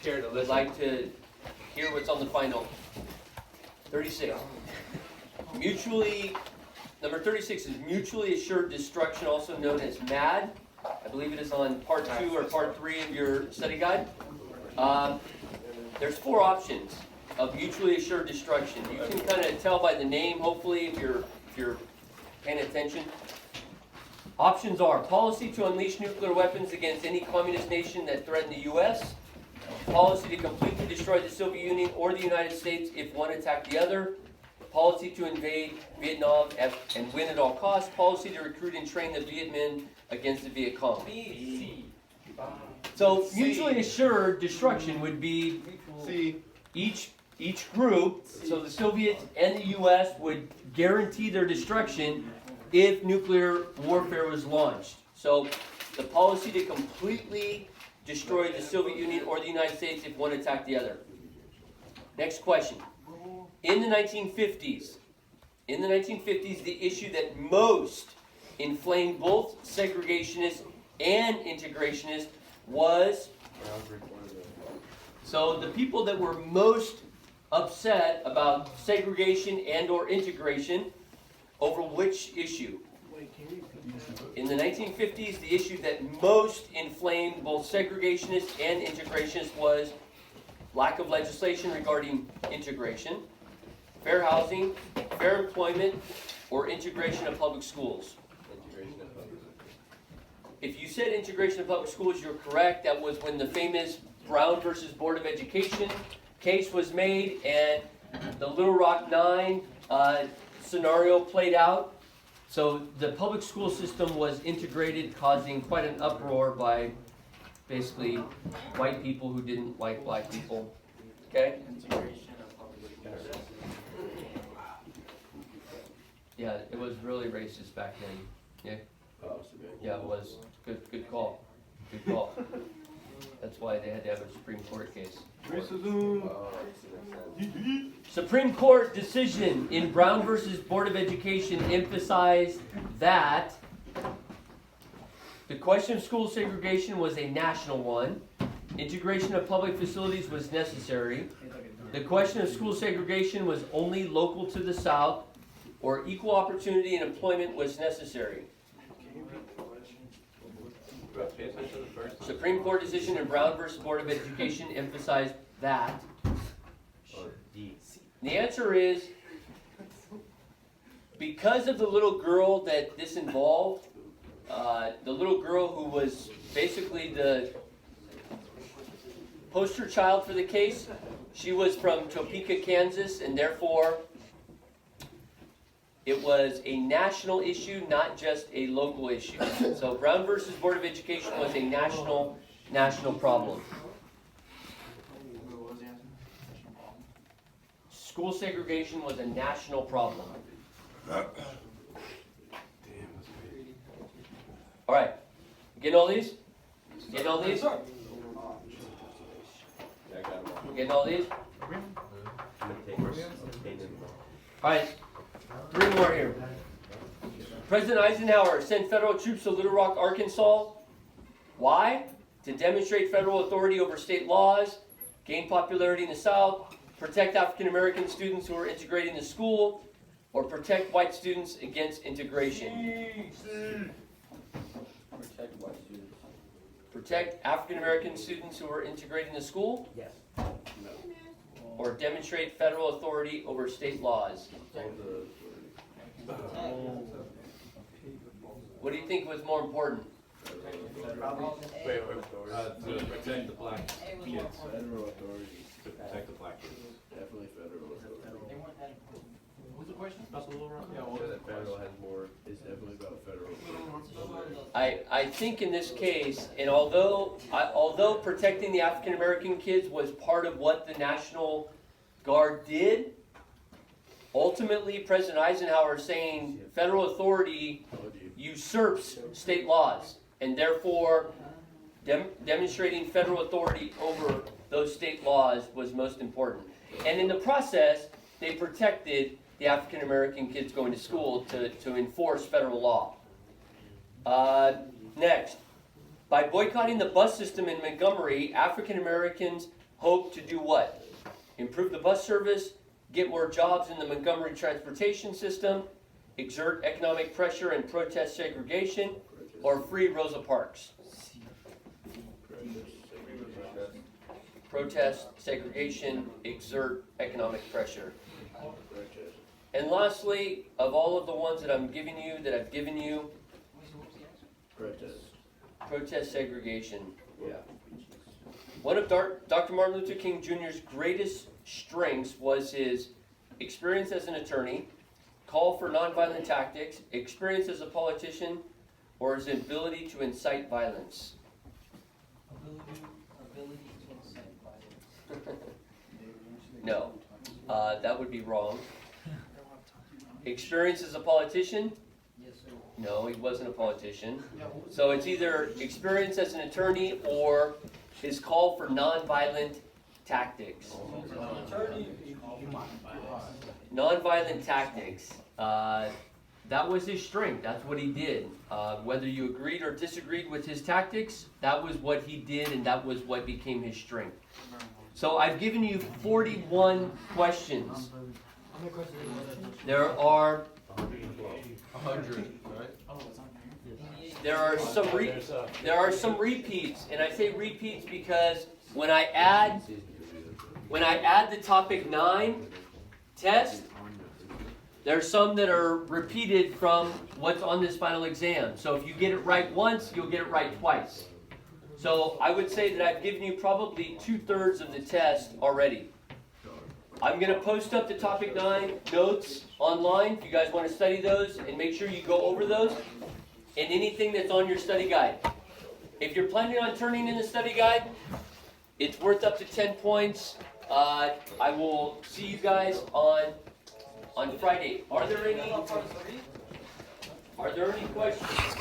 chair to would listen. like to hear what's on the final. 36. Number 36 is mutually assured destruction, also known as MAD. I believe it is on part 2 or part 3 of your study guide. There's 4 options of mutually assured destruction. You can kind of tell by the name, hopefully, if you're paying attention. Options are policy to unleash nuclear weapons against any communist nation that threaten the U.S., policy to completely destroy the Soviet Union or the United States if one attacked the other, policy to invade Vietnam and win at all costs, policy to recruit and train the Viet Minh against the Viet Cong. So mutually assured destruction would be each group, so the Soviets and the U.S. would guarantee their destruction if nuclear warfare was launched. So the policy to completely destroy the Soviet Union or the United States if one attacked the other. Next question. In the 1950s, the issue that most inflamed both segregationists and integrationists was, so the people that were most upset about segregation and or integration over which issue? In the 1950s, the issue that most inflamed both segregationists and integrationists was lack of legislation regarding integration, fair housing, fair employment, or integration of public schools. If you said integration of public schools, you're correct. That was when the famous Brown versus Board of Education case was made and the Little Rock 9 scenario played out. So the public school system was integrated, causing quite an uproar by basically white people who didn't like black people. Okay? Yeah, it was really racist back then. Yeah, yeah, it was. Good call. Good call. That's why they had to have a Supreme Court case. Racism. Supreme Court decision in Brown versus Board of Education emphasized that the question of school segregation was a national one. Integration of public facilities was necessary. The question of school segregation was only local to the South, or equal opportunity in employment was necessary. Supreme Court decision in Brown versus Board of Education emphasized that. The answer is, because of the little girl that this involved, the little girl who was basically the poster child for the case, she was from Topeka, Kansas, and therefore it was a national issue, not just a local issue. So Brown versus Board of Education was a national problem. School segregation was a national problem. All right, getting all these? Getting all these? Getting all these? All right, 3 more here. President Eisenhower sent federal troops to Little Rock, Arkansas. Why? To demonstrate federal authority over state laws, gain popularity in the South, protect African American students who are integrating the school, or protect white students against integration. Protect white students. Protect African American students who are integrating the school? Yes. Or demonstrate federal authority over state laws? What do you think was more important? To protect the black kids. Federal authority. To protect the black kids. Definitely federal authority. What's the question? That federal has more, it's definitely about federal authority. I think in this case, and although protecting the African American kids was part of what the National Guard did, ultimately President Eisenhower is saying federal authority usurps state laws, and therefore demonstrating federal authority over those state laws was most important. And in the process, they protected the African American kids going to school to enforce federal law. Next, by boycotting the bus system in Montgomery, African Americans hope to do what? Improve the bus service, get more jobs in the Montgomery transportation system, exert economic pressure and protest segregation, or free Rosa Parks? Protest, segregation, exert economic pressure. And lastly, of all of the ones that I've given you, protest segregation. Yeah. One of Dr. Martin Luther King Jr.'s greatest strengths was his experience as an attorney, call for nonviolent tactics, experience as a politician, or his ability to incite violence. Ability to incite violence. No, that would be wrong. Experience as a politician? Yes, sir. No, he wasn't a politician. So it's either experience as an attorney or his call for nonviolent tactics. Nonviolent tactics. That was his strength. That's what he did. Whether you agreed or disagreed with his tactics, that was what he did, and that was what became his strength. So I've given you 41 questions. There are 100, right? there are some repeats, and I say repeats because when I add the topic 9 test, there's some that are repeated from what's on this final exam. So if you get it right once, you'll get it right twice. So I would say that I've given you probably 2/3 of the test already. I'm going to post up the topic 9 notes online if you guys want to study those, and make sure you go over those and anything that's on your study guide. If you're planning on turning in the study guide, it's worth up to 10 points. I will see you guys on Friday. Are there any questions?